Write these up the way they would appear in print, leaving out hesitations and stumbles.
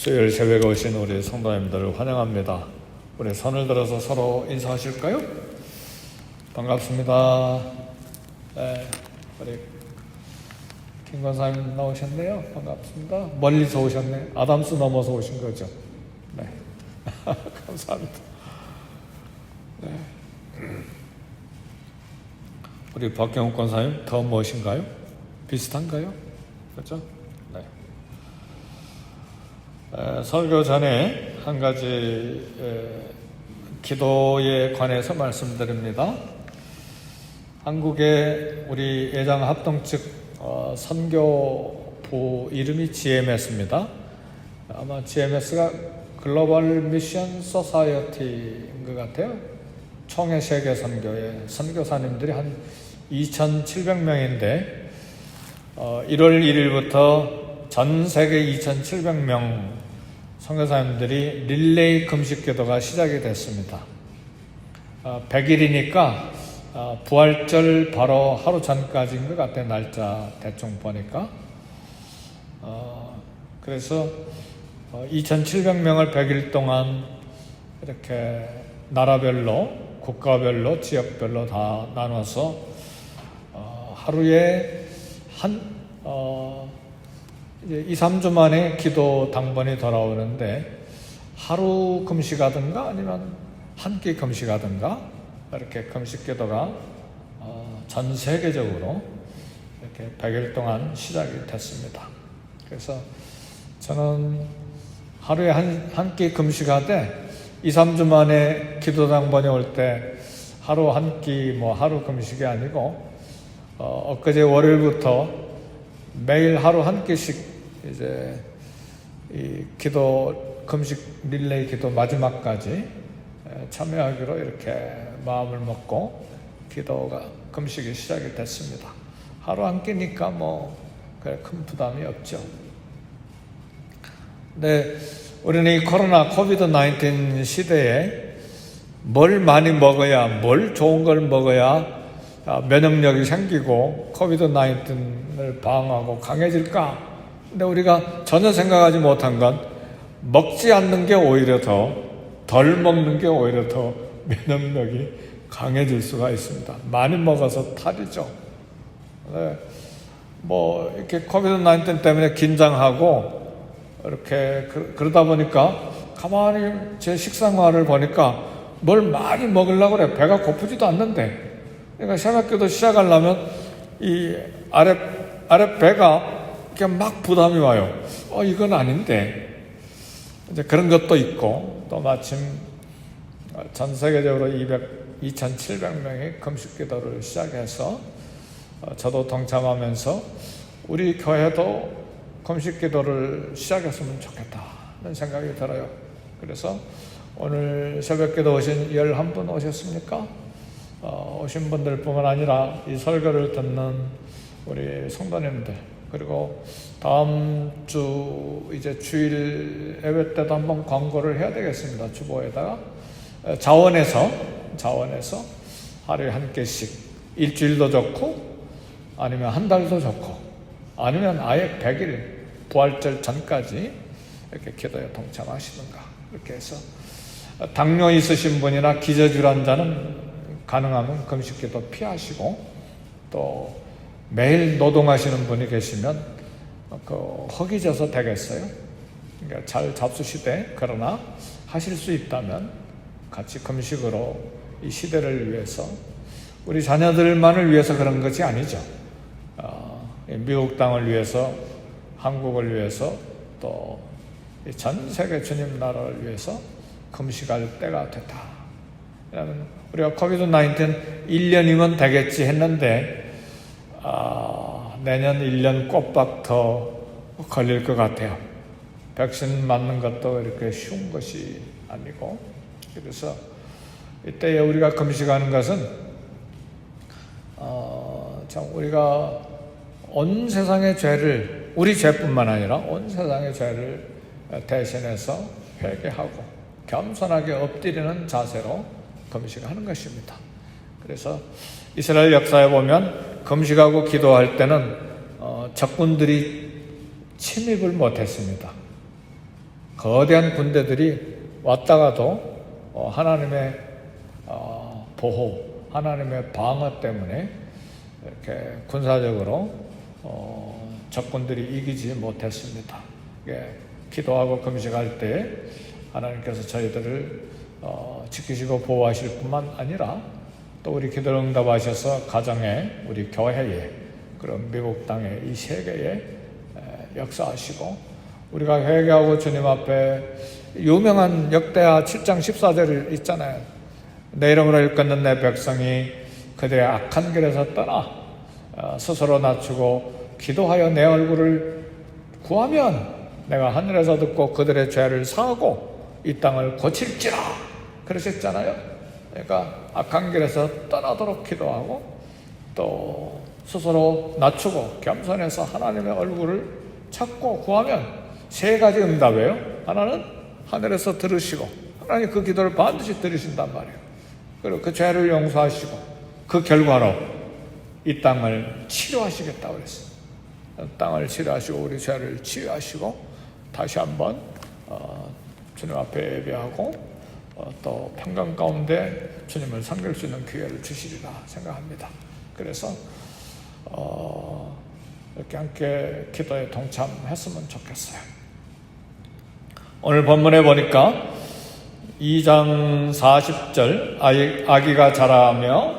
수요일 새벽에 오신 우리 성도님들을 환영합니다. 우리 손을 들어서 서로 인사하실까요? 반갑습니다. 네, 우리 김 권사님 나오셨네요. 반갑습니다. 멀리서 오셨네. 아담스 넘어서 오신 거죠. 네, 감사합니다. 네. 우리 박경욱 권사님 더 멋인가요? 비슷한가요? 그렇죠? 네. 설교 전에 한 가지 기도에 관해서 말씀드립니다. 한국의 우리 예장 합동 측 선교부 이름이 GMS입니다. 아마 GMS가 글로벌 미션 소사이어티인 것 같아요. 총회 세계 선교회 선교사님들이 한 2,700명인데 1월 1일부터 전 세계 2,700명 선교사님들이 릴레이 금식 기도가 시작이 됐습니다. 100일이니까 부활절 바로 하루 전까지인 것 같아요. 날짜 대충 보니까. 그래서 2,700명을 100일 동안 이렇게 나라별로, 국가별로, 지역별로 다 나눠서 하루에 이제 2, 3주 만에 기도 당번이 돌아오는데 하루 금식하든가 아니면 한 끼 금식하든가 이렇게 금식 기도가 전 세계적으로 이렇게 100일 동안 시작이 됐습니다. 그래서 저는 하루에 한 끼 금식하되 2, 3주 만에 기도 당번이 올 때 하루 한 끼 하루 금식이 아니고 엊그제 월요일부터 매일 하루 한 끼씩 이제 이 기도 금식 릴레이 기도 마지막까지 참여하기로 이렇게 마음을 먹고 기도가 금식이 시작이 됐습니다. 하루 한 끼니까 그래 큰 부담이 없죠. 근데 우리는 이 코로나 코비드-19 시대에 뭘 많이 먹어야, 뭘 좋은 걸 먹어야 면역력이 생기고 코비드-19을 방어하고 강해질까? 근데 우리가 전혀 생각하지 못한 건 먹지 않는 게 오히려 덜 먹는 게 오히려 더 면역력이 강해질 수가 있습니다. 많이 먹어서 탈이죠. 네. 이렇게 코비드-19 때문에 긴장하고 이렇게 그러다 보니까 가만히 제 식생활을 보니까 뭘 많이 먹으려고 그래. 배가 고프지도 않는데. 그러니까 새벽기도 시작하려면 이 아래 배가 이렇게 막 부담이 와요. 이건 아닌데. 이제 그런 것도 있고, 또 마침 전 세계적으로 2,700명이 금식 기도를 시작해서 저도 동참하면서 우리 교회도 금식 기도를 시작했으면 좋겠다는 생각이 들어요. 그래서 오늘 새벽 기도 오신 11분 오셨습니까? 오신 분들 뿐만 아니라 이 설교를 듣는 우리 성도님들, 그리고 다음 주 이제 주일 예배 때도 한번 광고를 해야 되겠습니다. 주보에다가 자원에서 하루에 한 개씩 일주일도 좋고 아니면 한 달도 좋고 아니면 아예 100일 부활절 전까지 이렇게 기도에 동참하시는가 이렇게 해서 당뇨 있으신 분이나 기저질환자는 가능하면 금식기도 피하시고 또 매일 노동하시는 분이 계시면 허기져서 되겠어요. 그러니까 잘 잡수시되 그러나 하실 수 있다면 같이 금식으로 이 시대를 위해서 우리 자녀들만을 위해서 그런 것이 아니죠. 미국 땅을 위해서 한국을 위해서 또 전 세계 주님 나라를 위해서 금식할 때가 됐다. 왜냐하면 우리가 코비드-19 1년이면 되겠지 했는데 내년 1년 꼬박 더 걸릴 것 같아요. 백신 맞는 것도 이렇게 쉬운 것이 아니고, 그래서 이때 우리가 금식하는 것은 참 우리가 온 세상의 죄를, 우리 죄뿐만 아니라 온 세상의 죄를 대신해서 회개하고 겸손하게 엎드리는 자세로 금식하는 것입니다. 그래서 이스라엘 역사에 보면 금식하고 기도할 때는 적군들이 침입을 못했습니다. 거대한 군대들이 왔다가도 하나님의 보호, 하나님의 방어 때문에 이렇게 군사적으로 적군들이 이기지 못했습니다. 기도하고 금식할 때 하나님께서 저희들을 지키시고 보호하실 뿐만 아니라 또 우리 기도를 응답하셔서 가정에, 우리 교회에, 그런 미국 땅에, 이 세계에 역사하시고, 우리가 회개하고 주님 앞에 유명한 역대하 7장 14절 있잖아요. 내 이름으로 일컫는 내 백성이 그들의 악한 길에서 떠나 스스로 낮추고 기도하여 내 얼굴을 구하면 내가 하늘에서 듣고 그들의 죄를 사하고 이 땅을 고칠지라 그러셨잖아요. 그러니까 악한 길에서 떠나도록 기도하고 또 스스로 낮추고 겸손해서 하나님의 얼굴을 찾고 구하면 세 가지 응답이에요. 하나는 하늘에서 들으시고, 하나님 그 기도를 반드시 들으신단 말이에요. 그리고 그 죄를 용서하시고 그 결과로 이 땅을 치료하시겠다고 그랬어요. 땅을 치료하시고 우리 죄를 치유하시고 다시 한번 주님 앞에 예배하고 또 평강 가운데 주님을 섬길 수 있는 기회를 주시리라 생각합니다. 그래서 이렇게 함께 기도에 동참했으면 좋겠어요. 오늘 본문에 보니까 2장 40절 아기가 자라며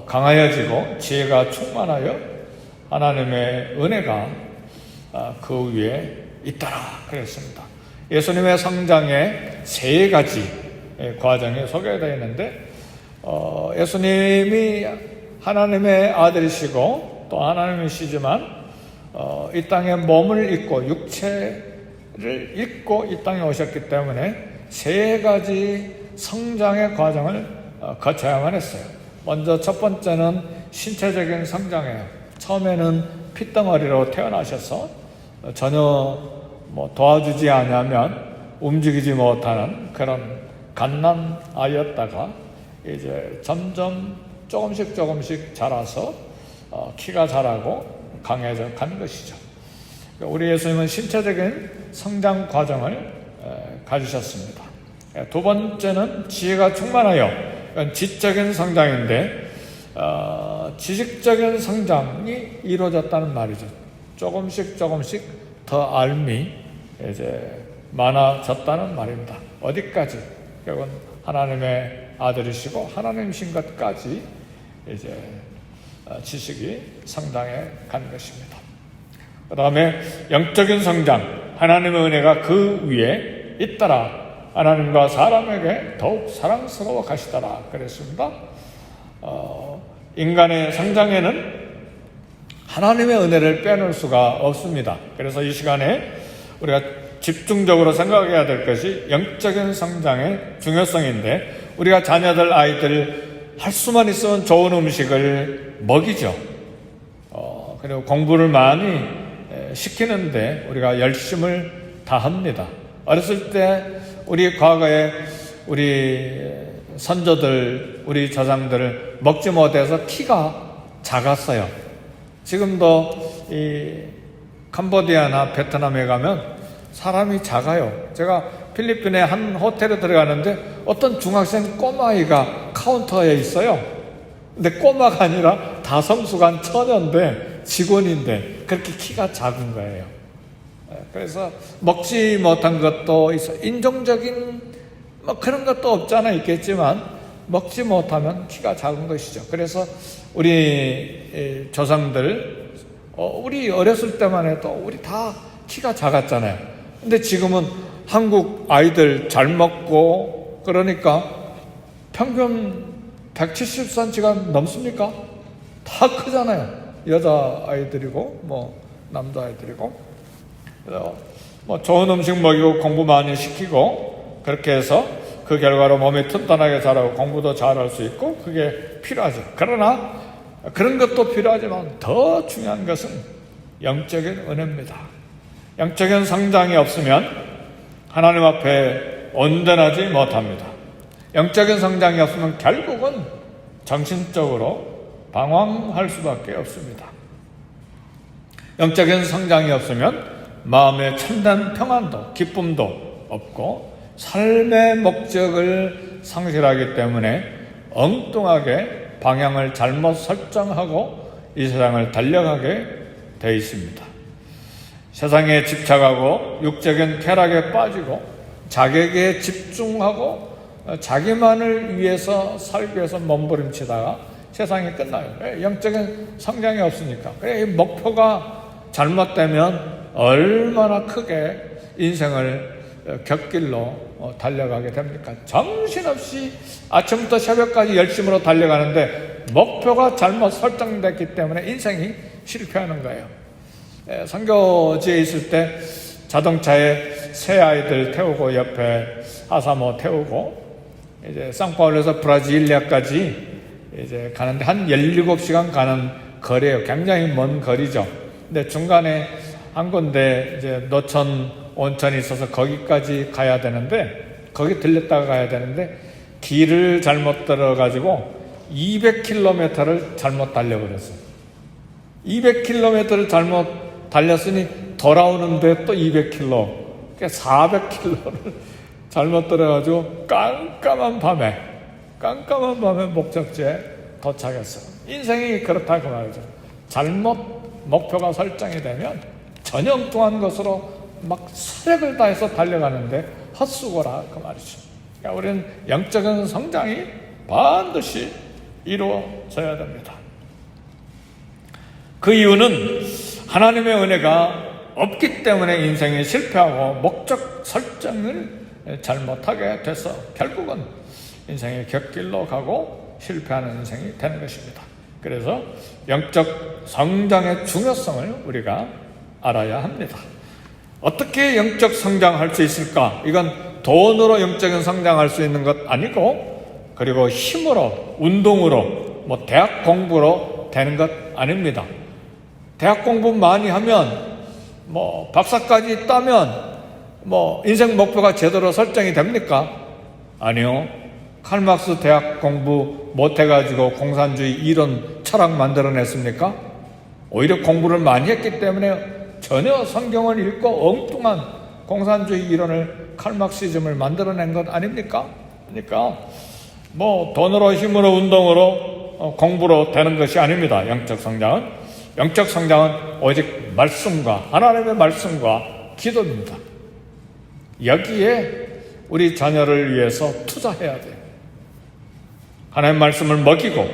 강하여지고 지혜가 충만하여 하나님의 은혜가 그 위에 있더라 그랬습니다. 예수님의 성장의 세 가지 과정이 소개되어 있는데 예수님이 하나님의 아들이시고 또 하나님이시지만 이 땅에 몸을 입고 육체를 입고 이 땅에 오셨기 때문에 세 가지 성장의 과정을 거쳐야만 했어요. 먼저 첫 번째는 신체적인 성장이에요. 처음에는 핏덩어리로 태어나셔서 전혀 도와주지 않으면 움직이지 못하는 그런 갓난아이였다가 이제 점점 조금씩 자라서 키가 자라고 강해져 간 것이죠. 우리 예수님은 신체적인 성장 과정을 가지셨습니다. 두 번째는 지혜가 충만하여, 지적인 성장인데 지식적인 성장이 이루어졌다는 말이죠. 조금씩 더 알미 이제 많아졌다는 말입니다. 어디까지? 결국은 하나님의 아들이시고 하나님이신 것까지 이제 지식이 성장해 간 것입니다. 그 다음에 영적인 성장, 하나님의 은혜가 그 위에 있더라. 하나님과 사람에게 더욱 사랑스러워 가시더라 그랬습니다. 인간의 성장에는 하나님의 은혜를 빼놓을 수가 없습니다. 그래서 이 시간에 우리가 집중적으로 생각해야 될 것이 영적인 성장의 중요성인데, 우리가 자녀들, 아이들 할 수만 있으면 좋은 음식을 먹이죠. 그리고 공부를 많이 시키는데 우리가 열심을 다합니다. 어렸을 때 우리 과거에 우리 선조들, 우리 조상들을 먹지 못해서 키가 작았어요. 지금도 이 캄보디아나 베트남에 가면 사람이 작아요. 제가 필리핀의 한 호텔에 들어가는데 어떤 중학생 꼬마아이가 카운터에 있어요. 근데 꼬마가 아니라 다성숙한 처녀인데, 직원인데 그렇게 키가 작은 거예요. 그래서 먹지 못한 것도 있어. 인종적인 그런 것도 없잖아 있겠지만 먹지 못하면 키가 작은 것이죠. 그래서 우리 조상들, 우리 어렸을 때만 해도 우리 다 키가 작았잖아요. 근데 지금은 한국 아이들 잘 먹고 그러니까 평균 170cm가 넘습니까? 다 크잖아요. 여자 아이들이고 남자 아이들이고. 그래서 좋은 음식 먹이고 공부 많이 시키고 그렇게 해서 그 결과로 몸이 튼튼하게 자라고 공부도 잘할 수 있고 그게 필요하죠. 그러나 그런 것도 필요하지만 더 중요한 것은 영적인 은혜입니다. 영적인 성장이 없으면 하나님 앞에 온전하지 못합니다. 영적인 성장이 없으면 결국은 정신적으로 방황할 수밖에 없습니다. 영적인 성장이 없으면 마음에 참된 평안도 기쁨도 없고 삶의 목적을 상실하기 때문에 엉뚱하게 방향을 잘못 설정하고 이 세상을 달려가게 되어 있습니다. 세상에 집착하고 육적인 쾌락에 빠지고 자격에 집중하고 자기만을 위해서 살기 위해서 몸부림치다가 세상이 끝나요. 영적인 성장이 없으니까. 이 목표가 잘못되면 얼마나 크게 인생을 곁길로 달려가게 됩니까? 정신없이 아침부터 새벽까지 열심으로 달려가는데 목표가 잘못 설정됐기 때문에 인생이 실패하는 거예요. 선교지에 있을 때 자동차에 새 아이들 태우고 옆에 하사모 태우고 이제 상파울에서 브라질리아까지 이제 가는데 한 17시간 가는 거리예요. 굉장히 먼 거리죠. 근데 중간에 한 군데 이제 노천 온천이 있어서 거기까지 가야 되는데 거기 들렸다가 가야 되는데 길을 잘못 들어가지고 200km를 잘못 달려버렸어요. 200km를 잘못 달렸으니 돌아오는데 또 200km, 그러니까 400km를 잘못 들어가지고 깜깜한 밤에 목적지에 도착했어요. 인생이 그렇다고 말이죠. 잘못 목표가 설정이 되면 전혀 엉뚱한 것으로 막 세력을 다해서 달려가는데 헛수고라 그 말이죠. 그러니까 우리는 영적인 성장이 반드시 이루어져야 됩니다. 그 이유는 하나님의 은혜가 없기 때문에 인생이 실패하고 목적 설정을 잘못하게 돼서 결국은 인생의 곁길로 가고 실패하는 인생이 되는 것입니다. 그래서 영적 성장의 중요성을 우리가 알아야 합니다. 어떻게 영적 성장할 수 있을까? 이건 돈으로 영적인 성장할 수 있는 것 아니고, 그리고 힘으로, 운동으로, 대학 공부로 되는 것 아닙니다. 대학 공부 많이 하면, 박사까지 따면, 인생 목표가 제대로 설정이 됩니까? 아니요. 칼막스 대학 공부 못해가지고 공산주의 이론 철학 만들어냈습니까? 오히려 공부를 많이 했기 때문에 전혀 성경을 읽고 엉뚱한 공산주의 이론을 칼막시즘을 만들어낸 것 아닙니까? 그러니까 돈으로 힘으로 운동으로 공부로 되는 것이 아닙니다. 영적 성장은 오직 말씀과 하나님의 말씀과 기도입니다. 여기에 우리 자녀를 위해서 투자해야 돼요. 하나님의 말씀을 먹이고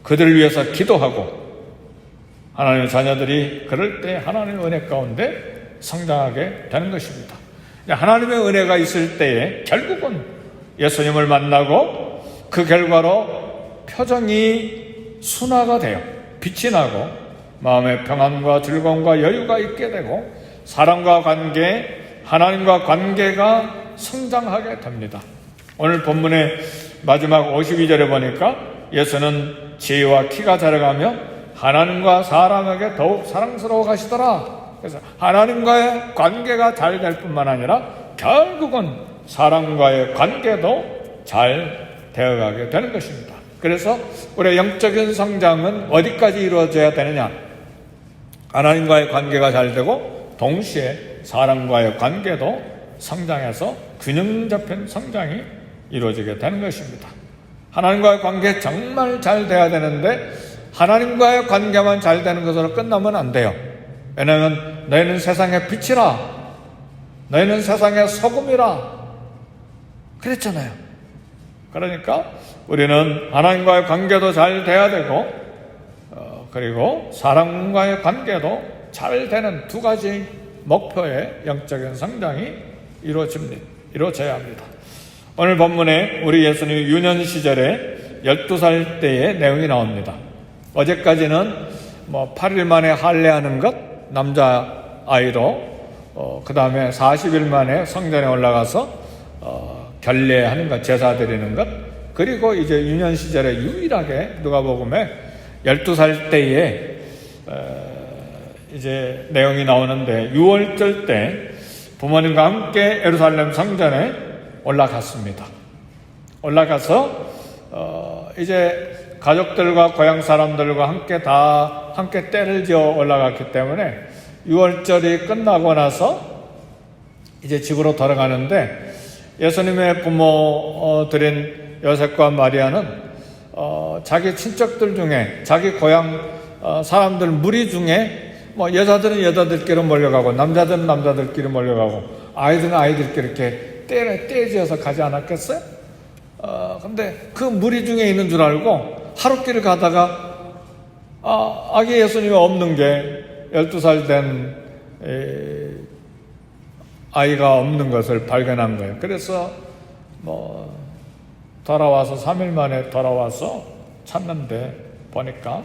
그들을 위해서 기도하고 하나님의 자녀들이 그럴 때 하나님의 은혜 가운데 성장하게 되는 것입니다. 하나님의 은혜가 있을 때에 결국은 예수님을 만나고 그 결과로 표정이 순화가 돼요. 빛이 나고 마음의 평안과 즐거움과 여유가 있게 되고 사람과 관계, 하나님과 관계가 성장하게 됩니다. 오늘 본문의 마지막 52절에 보니까 예수는 지혜와 키가 자라가며 하나님과 사람에게 더욱 사랑스러워 가시더라. 그래서 하나님과의 관계가 잘 될 뿐만 아니라 결국은 사람과의 관계도 잘 되어가게 되는 것입니다. 그래서 우리의 영적인 성장은 어디까지 이루어져야 되느냐? 하나님과의 관계가 잘 되고 동시에 사람과의 관계도 성장해서 균형 잡힌 성장이 이루어지게 되는 것입니다. 하나님과의 관계 정말 잘 돼야 되는데 하나님과의 관계만 잘 되는 것으로 끝나면 안 돼요. 왜냐하면 너희는 세상의 빛이라, 너희는 세상의 소금이라 그랬잖아요. 그러니까 우리는 하나님과의 관계도 잘 돼야 되고 그리고 사람과의 관계도 잘 되는 두 가지 목표의 영적인 성장이 이루어져야 합니다. 오늘 본문에 우리 예수님 유년 시절에 12살 때의 내용이 나옵니다. 어제까지는 8일 만에 할례하는 것, 남자아이로, 그 다음에 40일 만에 성전에 올라가서 결례하는 것, 제사 드리는 것, 그리고 이제 유년 시절에 유일하게 누가복음에 12살 때에 이제 내용이 나오는데 6월절 때 부모님과 함께 예루살렘 성전에 올라갔습니다. 올라가서 이제 가족들과 고향 사람들과 함께 때를 지어 올라갔기 때문에 유월절이 끝나고 나서 이제 집으로 돌아가는데 예수님의 부모들인 요셉과 마리아는 자기 친척들 중에 자기 고향 사람들 무리 중에 뭐 여자들은 여자들끼리 몰려가고 남자들은 남자들끼리 몰려가고 아이들은 아이들끼리 이렇게 떼지어서 가지 않았겠어요? 근데 그 무리 중에 있는 줄 알고 하루길을 가다가 아기 예수님이 없는 게 12살 된 아이가 없는 것을 발견한 거예요. 그래서 돌아와서 3일 만에 돌아와서 찾는데 보니까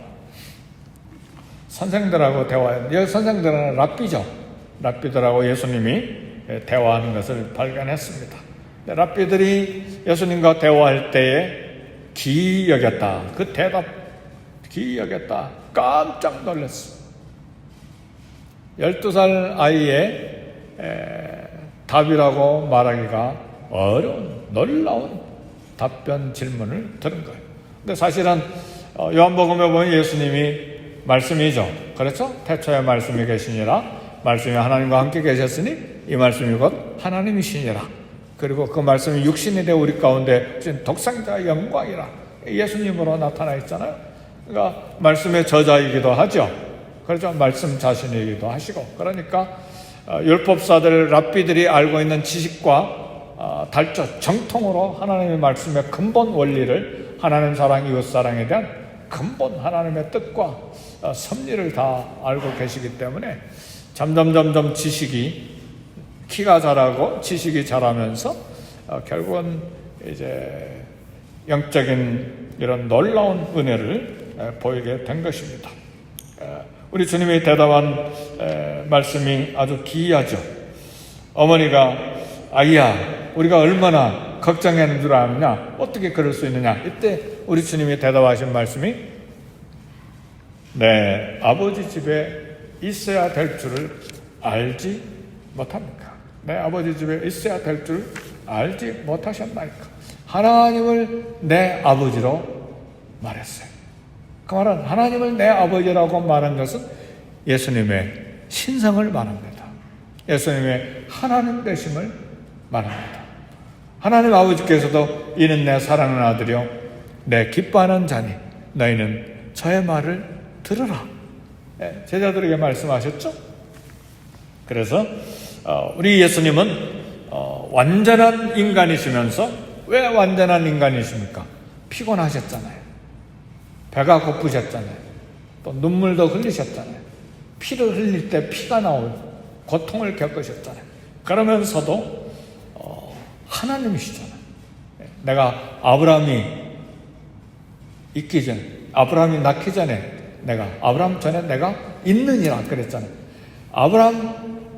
선생들하고 대화해요. 선생들은 랍비죠. 랍비들하고 예수님이 대화하는 것을 발견했습니다. 랍비들이 예수님과 대화할 때에 기이 여겼다. 그 대답 기이 여겼다. 깜짝 놀랐어. 12살 아이의 답이라고 말하기가 어려운 놀라운 답변 질문을 들은 거예요. 근데 사실은 요한복음에 보면 예수님이 말씀이죠. 그렇죠? 태초에 말씀이 계시니라. 말씀이 하나님과 함께 계셨으니 이 말씀이 곧 하나님이시니라. 그리고 그 말씀이 육신이 되어 우리 가운데 독생자의 영광이라 예수님으로 나타나 있잖아요. 그러니까 말씀의 저자이기도 하죠. 그렇죠? 말씀 자신이기도 하시고. 그러니까 율법사들 랍비들이 알고 있는 지식과 달조 정통으로 하나님의 말씀의 근본 원리를 하나님 사랑, 이웃 사랑에 대한 근본 하나님의 뜻과 섭리를 다 알고 계시기 때문에 점점 지식이 키가 자라고 지식이 자라면서 결국은 이제 영적인 이런 놀라운 은혜를 보이게 된 것입니다. 우리 주님이 대답한 말씀이 아주 기이하죠. 어머니가 아이야 우리가 얼마나 걱정했는 줄 아느냐, 어떻게 그럴 수 있느냐. 이때 우리 주님이 대답하신 말씀이 내 아버지 집에 있어야 될 줄을 알지 못합니까? 내 아버지 집에 있어야 될 줄 알지 못하셨나이까? 하나님을 내 아버지로 말했어요. 그 말은 하나님을 내 아버지라고 말한 것은 예수님의 신성을 말합니다. 예수님의 하나님 되심을 말합니다. 하나님 아버지께서도 이는 내 사랑하는 아들이요 내 기뻐하는 자니 너희는 저의 말을 들으라. 제자들에게 말씀하셨죠. 그래서 우리 예수님은 완전한 인간이시면서 왜 완전한 인간이십니까? 피곤하셨잖아요. 배가 고프셨잖아요. 또 눈물도 흘리셨잖아요. 피를 흘릴 때 피가 나올 고통을 겪으셨잖아요. 그러면서도 하나님이시잖아요. 내가 아브라함이 있기 전에, 아브라함이 낳기 전에 아브라함 전에 내가 있느니라 그랬잖아요. 아브라함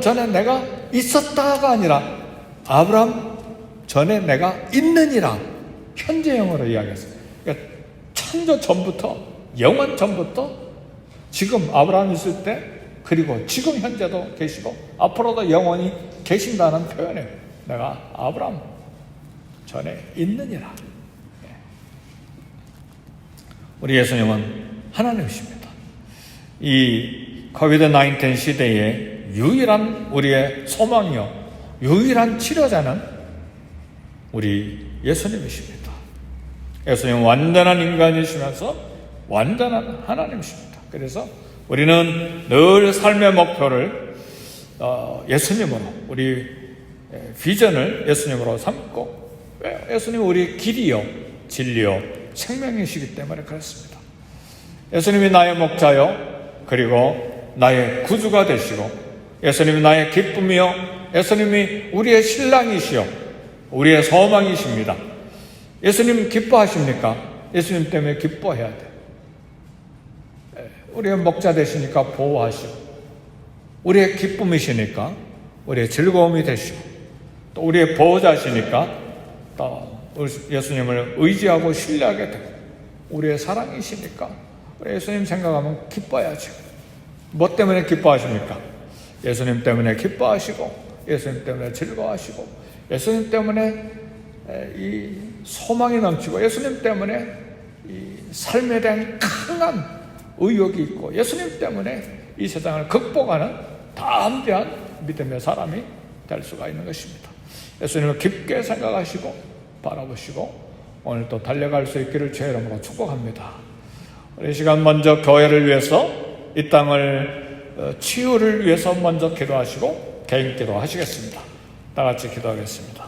전에 내가 있었다가 아니라 아브라함 전에 내가 있느니라 현재형으로 이야기했어요. 그러니까 창조 전부터, 영원 전부터 지금 아브라함이 있을 때, 그리고 지금 현재도 계시고 앞으로도 영원히 계신다는 표현이에요. 내가 아브라함 전에 있느니라. 우리 예수님은 하나님이십니다. 이 코비드-19 시대에 유일한 우리의 소망이요 유일한 치료자는 우리 예수님이십니다. 예수님은 완전한 인간이시면서 완전한 하나님이십니다. 그래서 우리는 늘 삶의 목표를 예수님으로, 우리 비전을 예수님으로 삼고, 예수님은 우리 길이요 진리요 생명이시기 때문에 그렇습니다. 예수님이 나의 목자요 그리고 나의 구주가 되시고, 예수님이 나의 기쁨이요 예수님이 우리의 신랑이시요 우리의 소망이십니다. 예수님 기뻐하십니까? 예수님 때문에 기뻐해야 돼요. 우리의 목자 되시니까 보호하시고, 우리의 기쁨이시니까 우리의 즐거움이 되시고, 또 우리의 보호자시니까 또 예수님을 의지하고 신뢰하게 되고, 우리의 사랑이시니까 우리 예수님 생각하면 기뻐야죠. 뭐 때문에 기뻐하십니까? 예수님 때문에 기뻐하시고, 예수님 때문에 즐거워하시고, 예수님 때문에 이 소망이 넘치고, 예수님 때문에 이 삶에 대한 강한 의욕이 있고, 예수님 때문에 이 세상을 극복하는 담대한 믿음의 사람이 될 수가 있는 것입니다. 예수님을 깊게 생각하시고 바라보시고 오늘도 달려갈 수 있기를 주의 이름으로 축복합니다. 우리 시간 먼저 교회를 위해서, 이 땅을 치유를 위해서 먼저 기도하시고 개인 기도하시겠습니다. 다 같이 기도하겠습니다.